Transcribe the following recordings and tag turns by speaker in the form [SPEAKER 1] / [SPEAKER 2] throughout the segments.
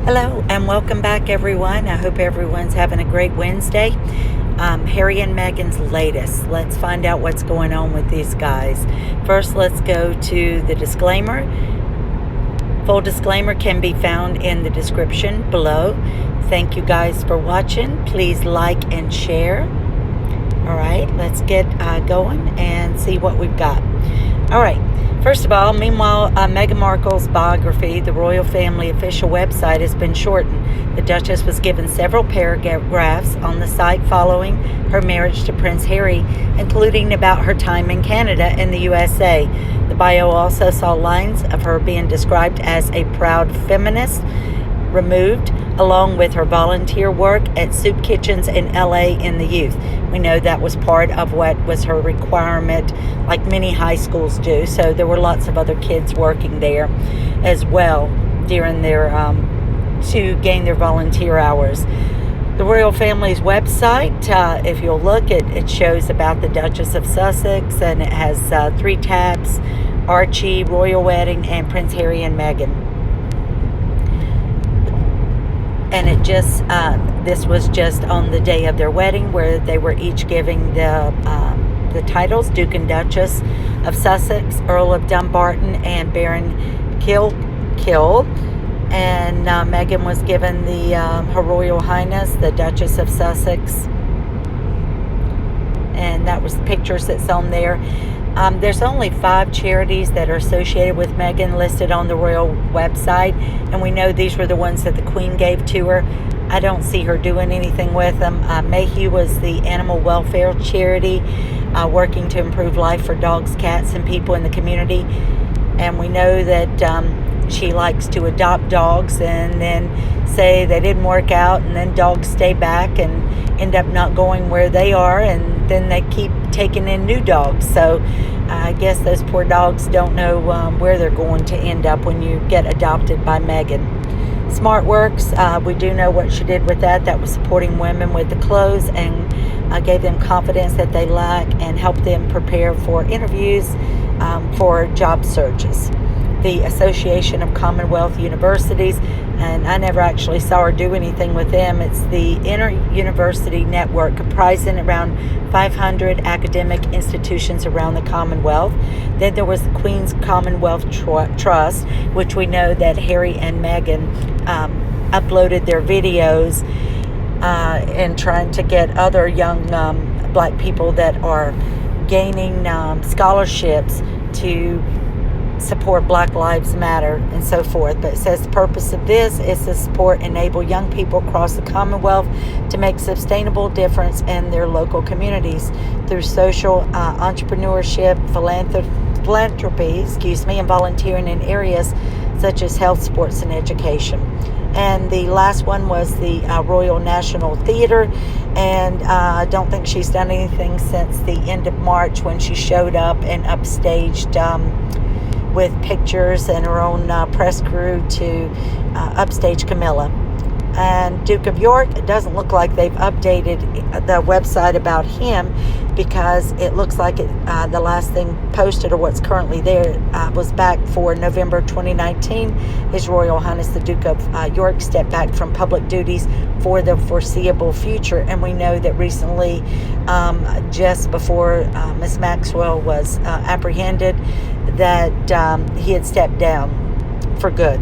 [SPEAKER 1] Hello and welcome back, everyone. I hope everyone's having a great Wednesday. Harry and Meghan's latest. Let's find out what's going on with these guys. First, let's go to the disclaimer. Full disclaimer can be found in the description below. Thank you guys for watching. Please like and share. All right, let's get going and see what we've got. All right. First of all, meanwhile, Meghan Markle's biography, the royal family official website, has been shortened. The Duchess was given several paragraphs on the site following her marriage to Prince Harry, including about her time in Canada and the USA. The bio also saw lines of her being described as a proud feminist, removed, along with her volunteer work at soup kitchens in LA in the youth. We know that was part of what was her requirement, like many high schools do. So there were lots of other kids working there as well during their to gain their volunteer hours. The royal family's website, if you'll look, it shows about the Duchess of Sussex, and it has 3 tabs: Archie, Royal Wedding, and Prince Harry and Meghan. And it just, this was just on the day of their wedding, where they were each giving the titles: Duke and Duchess of Sussex, Earl of Dumbarton, and Baron Kill. And Meghan was given the Her Royal Highness, the Duchess of Sussex. And that was the pictures that's on there. There's only 5 charities that are associated with Meghan listed on the royal website, and we know these were the ones that the Queen gave to her. I don't see her doing anything with them. Mayhew was the animal welfare charity, working to improve life for dogs, cats, and people in the community. And we know that she likes to adopt dogs and then say they didn't work out, and then dogs stay back and end up not going where they are, and then they keep taking in new dogs. So I guess those poor dogs don't know where they're going to end up when you get adopted by Meghan. SmartWorks, we do know what she did with that. That was supporting women with the clothes and gave them confidence that they lack and helped them prepare for interviews for job searches. The Association of Commonwealth Universities, and I never actually saw her do anything with them. It's the inter-university network comprising around 500 academic institutions around the Commonwealth. Then there was the Queen's Commonwealth Trust, which we know that Harry and Meghan uploaded their videos and trying to get other young black people that are gaining scholarships to support Black Lives Matter and so forth. But it says the purpose of this is to support and enable young people across the Commonwealth to make sustainable difference in their local communities through social entrepreneurship, philanthropy, and volunteering in areas such as health, sports, and education. And the last one was the Royal National Theatre, and I don't think she's done anything since the end of March, when she showed up and upstaged with pictures and her own press crew to upstage Camilla. And Duke of York, it doesn't look like they've updated the website about him, because it looks like the last thing posted, or what's currently there, was back for November 2019. His Royal Highness the Duke of York stepped back from public duties for the foreseeable future. And we know that recently, just before Miss Maxwell was apprehended, that he had stepped down for good.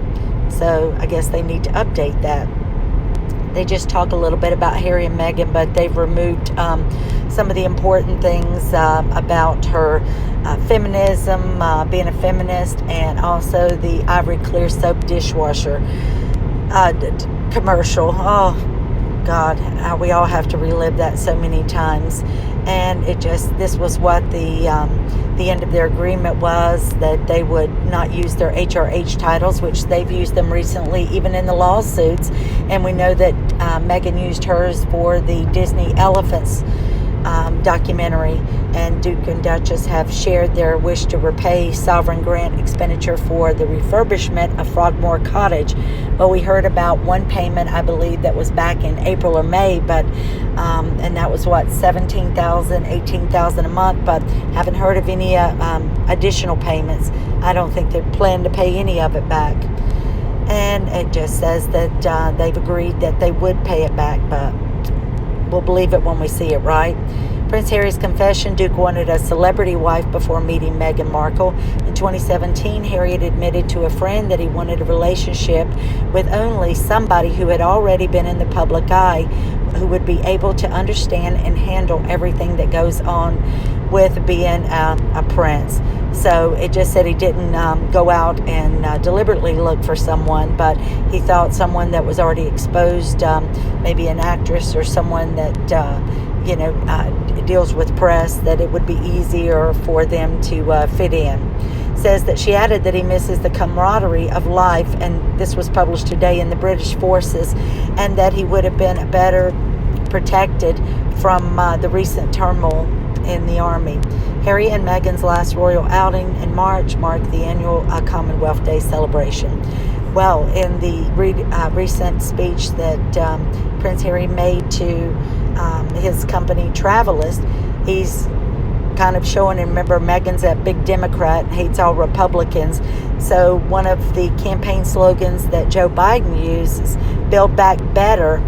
[SPEAKER 1] So I guess they need to update that. They just talk a little bit about Harry and Meghan, but they've removed some of the important things about her feminism, being a feminist, and also the Ivory Clear soap dishwasher commercial. Oh, God, we all have to relive that so many times. And this was what the end of their agreement was, that they would not use their HRH titles, which they've used them recently, even in the lawsuits. And we know that Meghan used hers for the Disney Elephants documentary, and Duke and Duchess have shared their wish to repay sovereign grant expenditure for the refurbishment of Frogmore Cottage. Well, we heard about one payment, I believe, that was back in April or May, but and that was what, $17,000, $18,000 a month, but haven't heard of any additional payments. I don't think they plan to pay any of it back. And it just says that they've agreed that they would pay it back, but we'll believe it when we see it, right? Prince Harry's confession: Duke wanted a celebrity wife before meeting Meghan Markle. In 2017, Harry had admitted to a friend that he wanted a relationship with only somebody who had already been in the public eye, who would be able to understand and handle everything that goes on with being a prince. So it just said he didn't go out and deliberately look for someone, but he thought someone that was already exposed, maybe an actress or someone that deals with press, that it would be easier for them to fit in. Says that she added that he misses the camaraderie of life, and this was published today, in the British forces, and that he would have been better protected from the recent turmoil in the army. Harry and Meghan's last royal outing in March marked the annual Commonwealth Day celebration. Well, in the recent speech that Prince Harry made to his company Travelist, he's kind of showing, and remember, Meghan's that big Democrat, hates all Republicans. So one of the campaign slogans that Joe Biden uses, Build Back Better,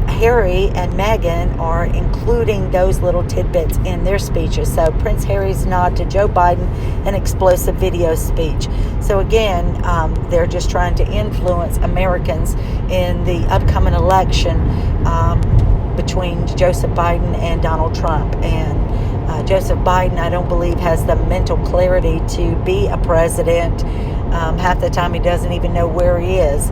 [SPEAKER 1] Harry and Meghan are including those little tidbits in their speeches. So Prince Harry's nod to Joe Biden, an explosive video speech. So again, they're just trying to influence Americans in the upcoming election between Joseph Biden and Donald Trump. And Joseph Biden, I don't believe, has the mental clarity to be a president. Half the time he doesn't even know where he is.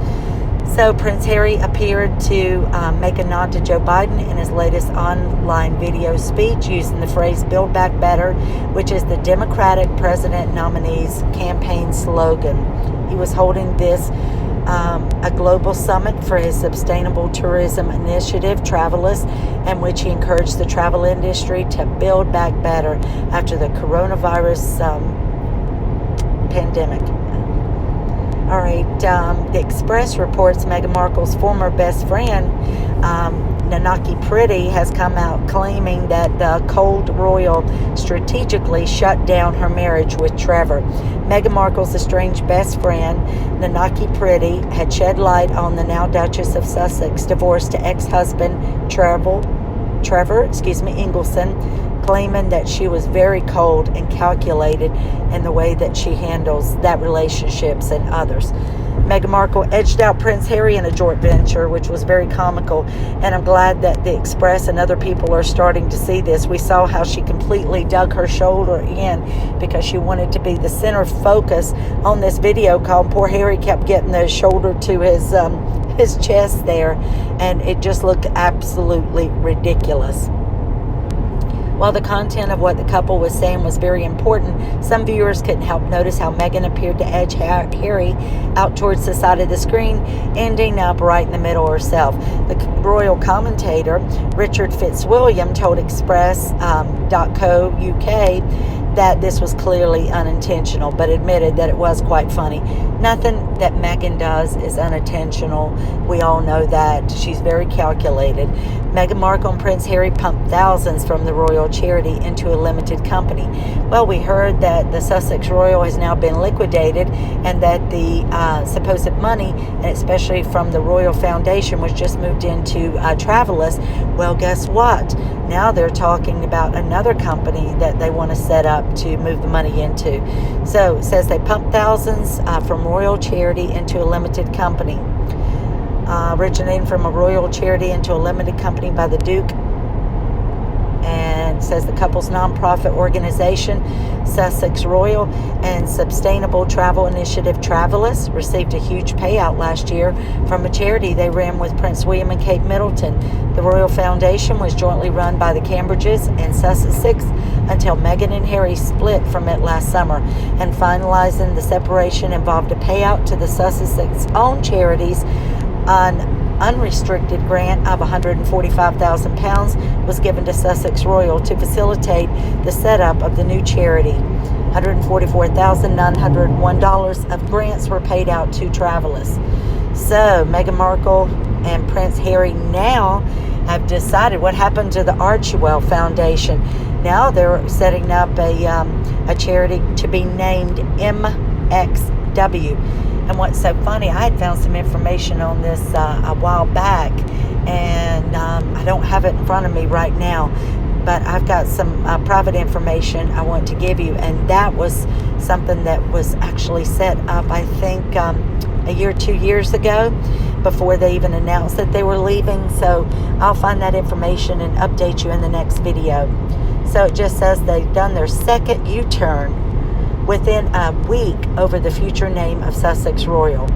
[SPEAKER 1] So Prince Harry appeared to make a nod to Joe Biden in his latest online video speech, using the phrase "Build Back Better," which is the Democratic president nominee's campaign slogan. He was holding this a global summit for his sustainable tourism initiative, Travelist, in which he encouraged the travel industry to build back better after the coronavirus pandemic. All right, the Express reports Meghan Markle's former best friend, Nanaki Pretty, has come out claiming that the cold royal strategically shut down her marriage with Trevor. Meghan Markle's estranged best friend, Nanaki Pretty, had shed light on the now Duchess of Sussex divorce to ex-husband Trevor Ingleson, claiming that she was very cold and calculated in the way that she handles that relationships and others. Meghan Markle edged out Prince Harry in a joint venture, which was very comical, and I'm glad that the Express and other people are starting to see this. We saw how she completely dug her shoulder in because she wanted to be the center focus on this video call. Poor Harry kept getting the shoulder to his chest there, and it just looked absolutely ridiculous. While the content of what the couple was saying was very important, some viewers couldn't help notice how Meghan appeared to edge Harry out towards the side of the screen, ending up right in the middle herself. The royal commentator, Richard Fitzwilliam, told Express.co.uk that this was clearly unintentional, but admitted that it was quite funny. Nothing that Meghan does is unintentional. We all know that. She's very calculated. Meghan Markle and Prince Harry pumped thousands from the royal charity into a limited company. Well, we heard that the Sussex Royal has now been liquidated, and that the supposed money, and especially from the Royal Foundation, was just moved into Travelist. Well, guess what? Now they're talking about another company that they want to set up to move the money into. So it says they pumped thousands from royal charity into a limited company. Originating from a royal charity into a limited company by the Duke. And says the couple's nonprofit organization, Sussex Royal and Sustainable Travel Initiative Travelist, received a huge payout last year from a charity they ran with Prince William and Kate Middleton. The Royal Foundation was jointly run by the Cambridges and Sussex until Meghan and Harry split from it last summer. And finalizing the separation involved a payout to the Sussex's own charities. An unrestricted grant of £145,000 was given to Sussex Royal to facilitate the setup of the new charity. $144,901 of grants were paid out to Travelers. So Meghan Markle and Prince Harry now have decided what happened to the Archewell Foundation. Now they're setting up a charity to be named MXW. And what's so funny, I had found some information on this a while back, and I don't have it in front of me right now, but I've got some private information I want to give you, and that was something that was actually set up, I think, a year, 2 years ago, before they even announced that they were leaving. So I'll find that information and update you in the next video. So it just says they've done their second U-turn within a week over the future name of Sussex Royal.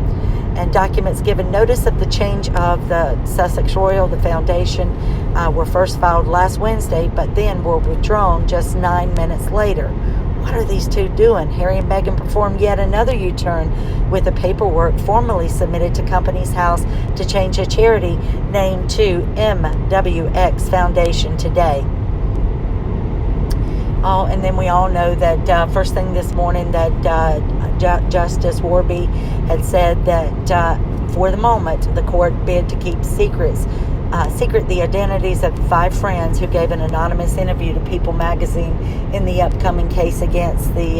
[SPEAKER 1] And documents giving notice of the change of the Sussex Royal, the foundation, were first filed last Wednesday, but then were withdrawn just 9 minutes later. What are these two doing? Harry and Meghan performed yet another U-turn with the paperwork formally submitted to Companies House to change a charity name to MWX Foundation today. Oh, and then we all know that first thing this morning that Justice Warby had said that for the moment the court bid to keep secret the identities of 5 friends who gave an anonymous interview to People magazine in the upcoming case against the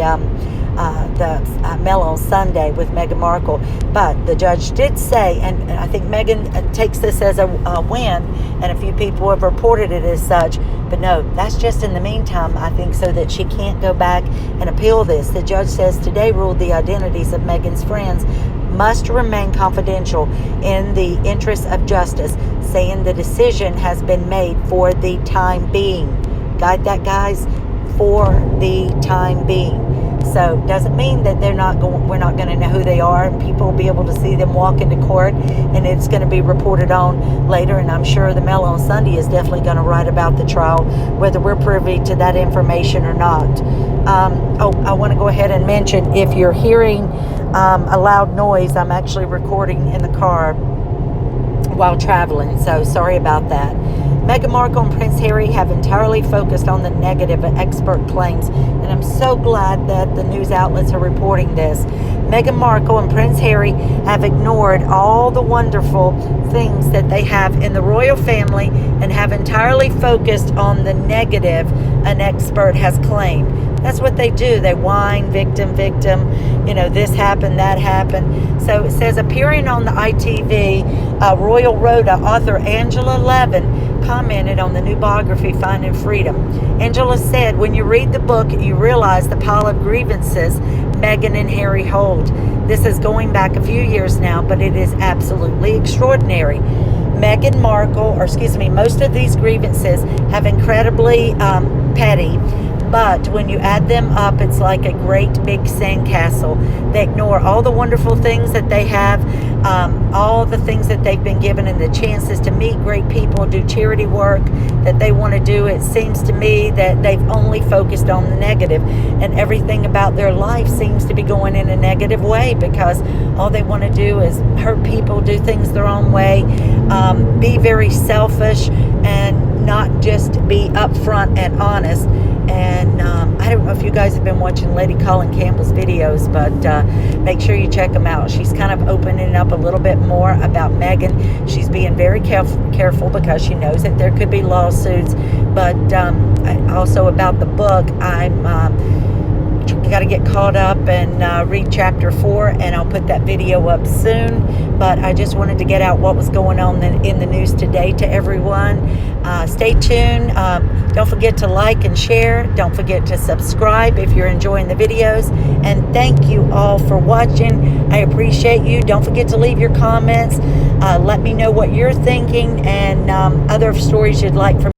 [SPEAKER 1] Mail on Sunday with Meghan Markle. But the judge did say, and I think Meghan takes this as a win, and a few people have reported it as such, but no, that's just in the meantime, I think, so that she can't go back and appeal this. The judge says today ruled the identities of Meghan's friends must remain confidential in the interest of justice, saying the decision has been made for the time being. Got that, guys? For the time being. So doesn't mean that we're not going to know who they are, and people will be able to see them walk into court, and it's going to be reported on later. And I'm sure the Mail on Sunday is definitely going to write about the trial, whether we're privy to that information or not. I want to go ahead and mention, if you're hearing a loud noise, I'm actually recording in the car while traveling, so sorry about that. Meghan Markle and Prince Harry have entirely focused on the negative expert claims, and I'm so glad that the news outlets are reporting this. Meghan Markle and Prince Harry have ignored all the wonderful things that they have in the royal family and have entirely focused on the negative an expert has claimed. That's what they do. They whine, victim, this happened, that happened. So it says, appearing on the ITV, Royal Rhoda author Angela Levin commented on the new biography, Finding Freedom. Angela said, when you read the book, you realize the pile of grievances Meghan and Harry hold. This is going back a few years now, but it is absolutely extraordinary. Meghan Markle, most of these grievances have incredibly petty, but when you add them up, it's like a great big sandcastle. They ignore all the wonderful things that they have, all the things that they've been given, and the chances to meet great people, do charity work that they want to do. It seems to me that they've only focused on the negative, and everything about their life seems to be going in a negative way, because all they want to do is hurt people, do things their own way, be very selfish, and not just be upfront and honest. And I don't know if you guys have been watching Lady Colin Campbell's videos, but make sure you check them out. She's kind of opening up a little bit more about Meghan. She's being very careful because she knows that there could be lawsuits. But also about the book, I'm got to get caught up and read chapter 4, and I'll put that video up soon. But I just wanted to get out what was going on in the news today to everyone. Stay tuned. Don't forget to like and share. Don't forget to subscribe if you're enjoying the videos. And thank you all for watching. I appreciate you. Don't forget to leave your comments. Let me know what you're thinking and other stories you'd like from